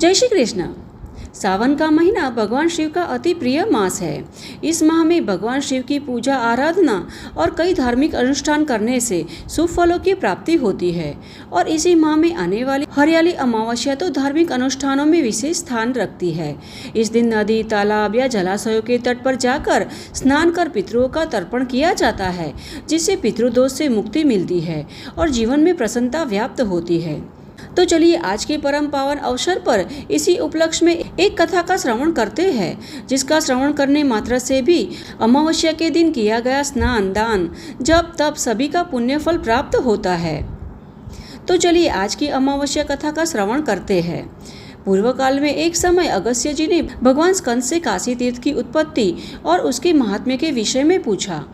जय श्री कृष्ण। सावन का महीना भगवान शिव का अति प्रिय मास है। इस माह में भगवान शिव की पूजा आराधना और कई धार्मिक अनुष्ठान करने से शुभ फलों की प्राप्ति होती है। और इसी माह में आने वाली हरियाली अमावस्या तो धार्मिक अनुष्ठानों में विशेष स्थान रखती है। इस दिन नदी, तालाब या जलाशयों के तट पर जाकर स्नान कर पितरों का तर्पण किया जाता है, जिससे पितृदोष से मुक्ति मिलती है और जीवन में प्रसन्नता व्याप्त होती है। तो चलिए आज के परम पावन अवसर पर इसी उपलक्ष्य में एक कथा का श्रवण करते हैं, जिसका श्रवण करने मात्र से भी अमावस्या के दिन किया गया स्नान, दान, जप, तप सभी का पुण्य फल प्राप्त होता है। तो चलिए आज की अमावस्या कथा का श्रवण करते हैं। पूर्व काल में एक समय अगस्त्य जी ने भगवान स्कंद से काशी तीर्थ की उत्पत्ति और उसके महात्म्य के विषय में पूछा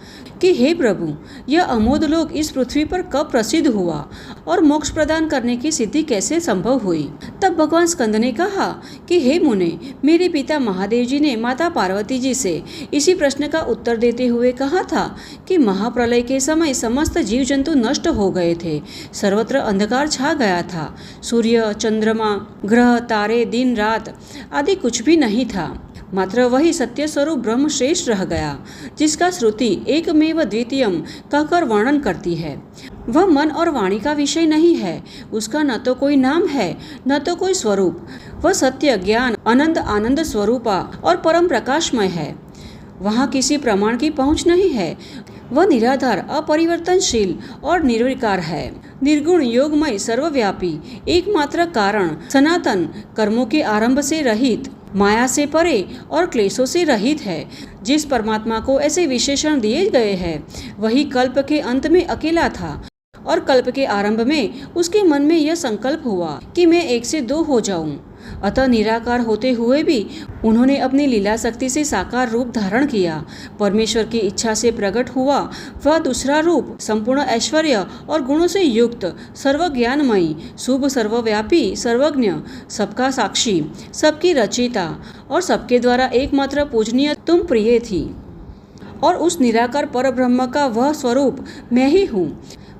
कि हे प्रभु, यह अमोघ लोक इस पृथ्वी पर कब प्रसिद्ध हुआ और मोक्ष प्रदान करने की सिद्धि कैसे संभव हुई। तब भगवान स्कंद ने कहा कि हे मुने, मेरे पिता महादेव जी ने माता पार्वती जी से इसी प्रश्न का उत्तर देते हुए कहा था कि महाप्रलय के समय समस्त जीव जंतु नष्ट हो गए थे, सर्वत्र अंधकार छा गया था, सूर्य, चंद्रमा, ग्रह, तारे, दिन रात आदि कुछ भी नहीं था, मात्र वही सत्य स्वरूप ब्रह्म श्रेष्ठ रह गया, जिसका श्रुति एकमेव द्वितीयम कहकर वर्णन करती है। वह मन और वाणी का विषय नहीं है, उसका न तो कोई नाम है न तो कोई स्वरूप। वह सत्य, ज्ञान, अनंत आनंद स्वरूपा और परम प्रकाशमय है। वहाँ किसी प्रमाण की पहुँच नहीं है। वह निराधार, अपरिवर्तनशील और निर्विकार है, निर्गुण, योगमय, सर्वव्यापी, एकमात्र कारण, सनातन, कर्मों के आरंभ से रहित, माया से परे और क्लेशों से रहित है। जिस परमात्मा को ऐसे विशेषण दिए गए हैं, वही कल्प के अंत में अकेला था और कल्प के आरंभ में उसके मन में यह संकल्प हुआ कि मैं एक से दो हो जाऊं। अतः निराकार होते हुए भी उन्होंने अपनी लीला शक्ति से साकार रूप धारण किया। परमेश्वर की इच्छा से प्रकट हुआ वह दूसरा रूप संपूर्ण ऐश्वर्य और गुणों से युक्त, सर्वज्ञानमयी, शुभ, सर्वव्यापी, सर्वज्ञ, सबका साक्षी, सबकी रचयिता और सबके द्वारा एकमात्र पूजनीय तुम प्रिय थी। और उस निराकार पर ब्रह्म का वह स्वरूप मैं ही हूँ।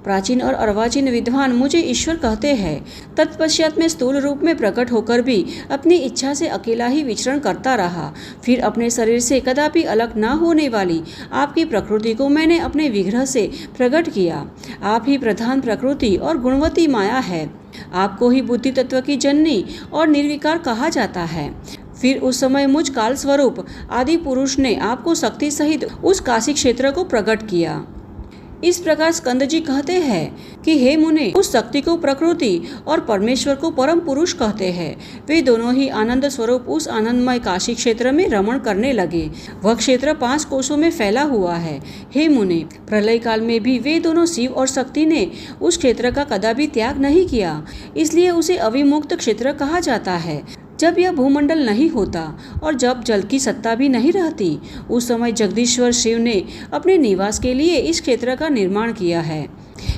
प्राचीन और अर्वाचीन विद्वान मुझे ईश्वर कहते हैं। तत्पश्चात में स्थूल रूप में प्रकट होकर भी अपनी इच्छा से अकेला ही विचरण करता रहा। फिर अपने शरीर से कदापि अलग न होने वाली आपकी प्रकृति को मैंने अपने विग्रह से प्रकट किया। आप ही प्रधान प्रकृति और गुणवती माया है। आपको ही बुद्धि तत्व की जननी और निर्विकार कहा जाता है। फिर उस समय मुझ काल स्वरूप आदि पुरुष ने आपको शक्ति सहित उस काशी क्षेत्र को प्रकट किया। इस प्रकार स्कंद जी कहते हैं कि हे मुने, उस शक्ति को प्रकृति और परमेश्वर को परम पुरुष कहते हैं। वे दोनों ही आनंद स्वरूप उस आनंदमय काशी क्षेत्र में रमण करने लगे। वह क्षेत्र 5 कोसों में फैला हुआ है। हे मुने, प्रलय काल में भी वे दोनों शिव और शक्ति ने उस क्षेत्र का कदापि त्याग नहीं किया, इसलिए उसे अविमुक्त क्षेत्र कहा जाता है। जब यह भूमंडल नहीं होता और जब जल की सत्ता भी नहीं रहती, उस समय जगदीश्वर शिव ने अपने निवास के लिए इस क्षेत्र का निर्माण किया है।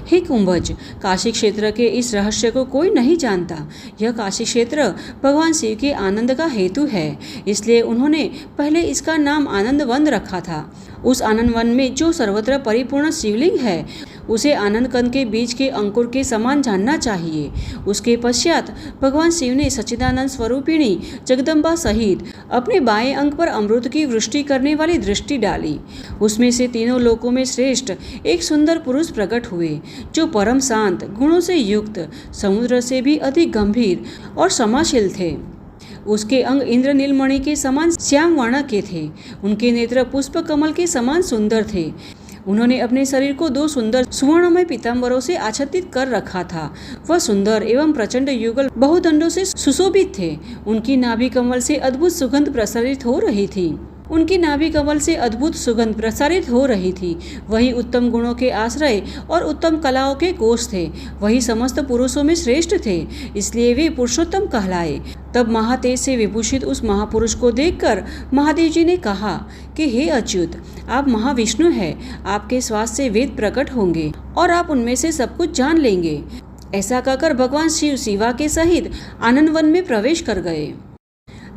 हे कुंभज, काशी क्षेत्र के इस रहस्य को कोई नहीं जानता। यह काशी क्षेत्र भगवान शिव के आनंद का हेतु है, इसलिए उन्होंने पहले इसका नाम आनंद वन रखा था। उस आनंद वन में जो सर्वत्र परिपूर्ण शिवलिंग है, उसे आनंद कंद के बीज के अंकुर के समान जानना चाहिए। उसके पश्चात भगवान शिव ने सच्चिदानंद स्वरूपिणी जगदम्बा सहित अपने बाएं अंग पर अमृत की वृष्टि करने वाली दृष्टि डाली। उसमें से तीनों लोकों में श्रेष्ठ एक सुंदर पुरुष प्रकट हुए, जो परम शांत, गुणों से युक्त, समुद्र से भी अधिक गंभीर और क्षमाशील थे। उसके अंग इंद्र नीलमणि के समान श्याम वर्ण के थे। उनके नेत्र पुष्प कमल के समान सुंदर थे। उन्होंने अपने शरीर को 2 सुंदर सुवर्णमय पीताम्बरों से आच्छादित कर रखा था। वह सुंदर एवं प्रचंड युगल बहुदंडों से सुशोभित थे। उनकी नाभि कमल से अद्भुत सुगंध प्रसारित हो रही थी। वही उत्तम गुणों के आश्रय और उत्तम कलाओं के कोष थे। वही समस्त पुरुषों में श्रेष्ठ थे, इसलिए वे पुरुषोत्तम कहलाए। तब महातेज से विभूषित उस महापुरुष को देखकर महादेव जी ने कहा कि हे अच्युत, आप महाविष्णु हैं। आपके श्वास से वेद प्रकट होंगे और आप उनमें से सब कुछ जान लेंगे। ऐसा कहकर भगवान शिव शिवा के सहित आनंद वन में प्रवेश कर गए।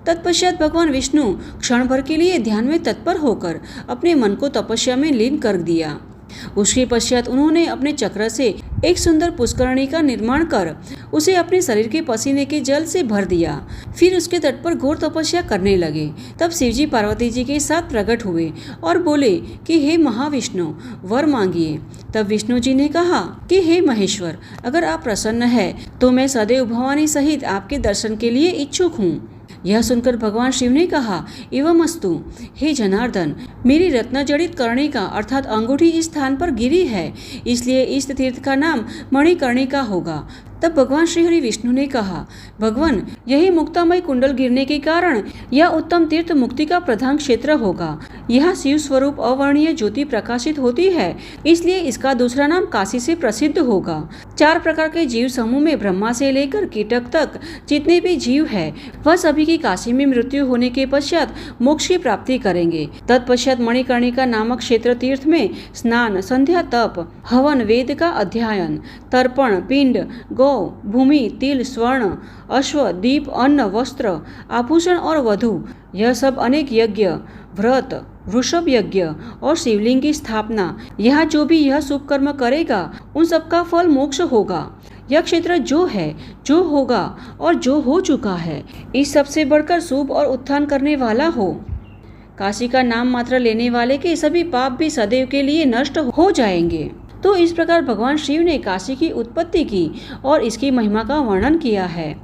तत्पश्चात भगवान विष्णु क्षण भर के लिए ध्यान में तत्पर होकर अपने मन को तपस्या में लीन कर दिया। उसके पश्चात उन्होंने अपने चक्र से एक सुंदर पुष्करणी का निर्माण कर उसे अपने शरीर के पसीने के जल से भर दिया। फिर उसके तट पर घोर तपस्या करने लगे। तब शिवजी पार्वती जी के साथ प्रकट हुए और बोले कि हे महाविष्णु, वर मांगिए। तब विष्णु जी ने कहा कि हे महेश्वर, अगर आप प्रसन्न है तो मैं सदैव भवानी सहित आपके दर्शन के लिए इच्छुक हूँ। यह सुनकर भगवान शिव ने कहा, एवं अस्तु, हे जनार्दन, मेरी रत्न जड़ित कर्णिका अर्थात अंगूठी इस स्थान पर गिरी है, इसलिए इस तीर्थ का नाम मणिकर्णिका होगा। तब भगवान श्री हरि विष्णु ने कहा, भगवान, यही मुक्तामय कुंडल गिरने के कारण यह उत्तम तीर्थ मुक्ति का प्रधान क्षेत्र होगा। यह शिव स्वरूप अवर्णीय ज्योति प्रकाशित होती है, इसलिए इसका दूसरा नाम काशी से प्रसिद्ध होगा। 4 प्रकार के जीव समूह में ब्रह्मा से लेकर कीटक तक जितने भी जीव है वह सभी की काशी में मृत्यु होने के पश्चात मोक्ष की प्राप्ति करेंगे। तत्पश्चात मणिकर्णिका नामक क्षेत्र तीर्थ में स्नान, संध्या, तप, हवन, वेद का अध्ययन, तर्पण, पिंड, गौ, भूमि, तिल, स्वर्ण, अश्व, दीप, अन्न, वस्त्र, आभूषण और वधु, यह सब अनेक यज्ञ, व्रत, वृषभ यज्ञ और शिवलिंग की स्थापना, यहाँ जो भी यह शुभ कर्म करेगा उन सबका फल मोक्ष होगा। यह क्षेत्र जो है, जो होगा और जो हो चुका है, इस सबसे बढ़कर शुभ और उत्थान करने वाला हो। काशी का नाम मात्र लेने वाले के सभी पाप भी सदैव के लिए नष्ट हो जाएंगे। तो इस प्रकार भगवान शिव ने काशी की उत्पत्ति की और इसकी महिमा का वर्णन किया है।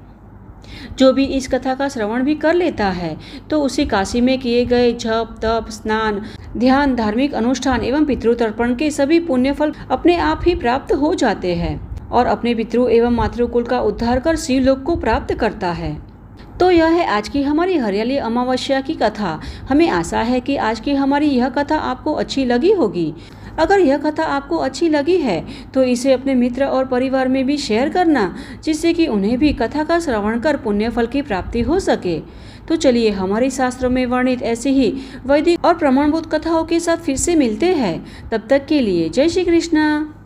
जो भी इस कथा का श्रवण भी कर लेता है तो उसे काशी में किए गए जप, तप, स्नान, ध्यान, धार्मिक अनुष्ठान एवं पितृतर्पण के सभी पुण्य फल अपने आप ही प्राप्त हो जाते हैं और अपने पितृ एवं मातृकुल का उद्धार कर शिवलोक को प्राप्त करता है। तो यह है आज की हमारी हरियाली अमावस्या की कथा। हमें आशा है कि आज की हमारी यह कथा आपको अच्छी लगी होगी। अगर यह कथा आपको अच्छी लगी है तो इसे अपने मित्र और परिवार में भी शेयर करना, जिससे कि उन्हें भी कथा का श्रवण कर पुण्य फल की प्राप्ति हो सके। तो चलिए हमारे शास्त्रों में वर्णित ऐसी ही वैदिक और प्रमाणभूत कथाओं के साथ फिर से मिलते हैं। तब तक के लिए जय श्री कृष्ण।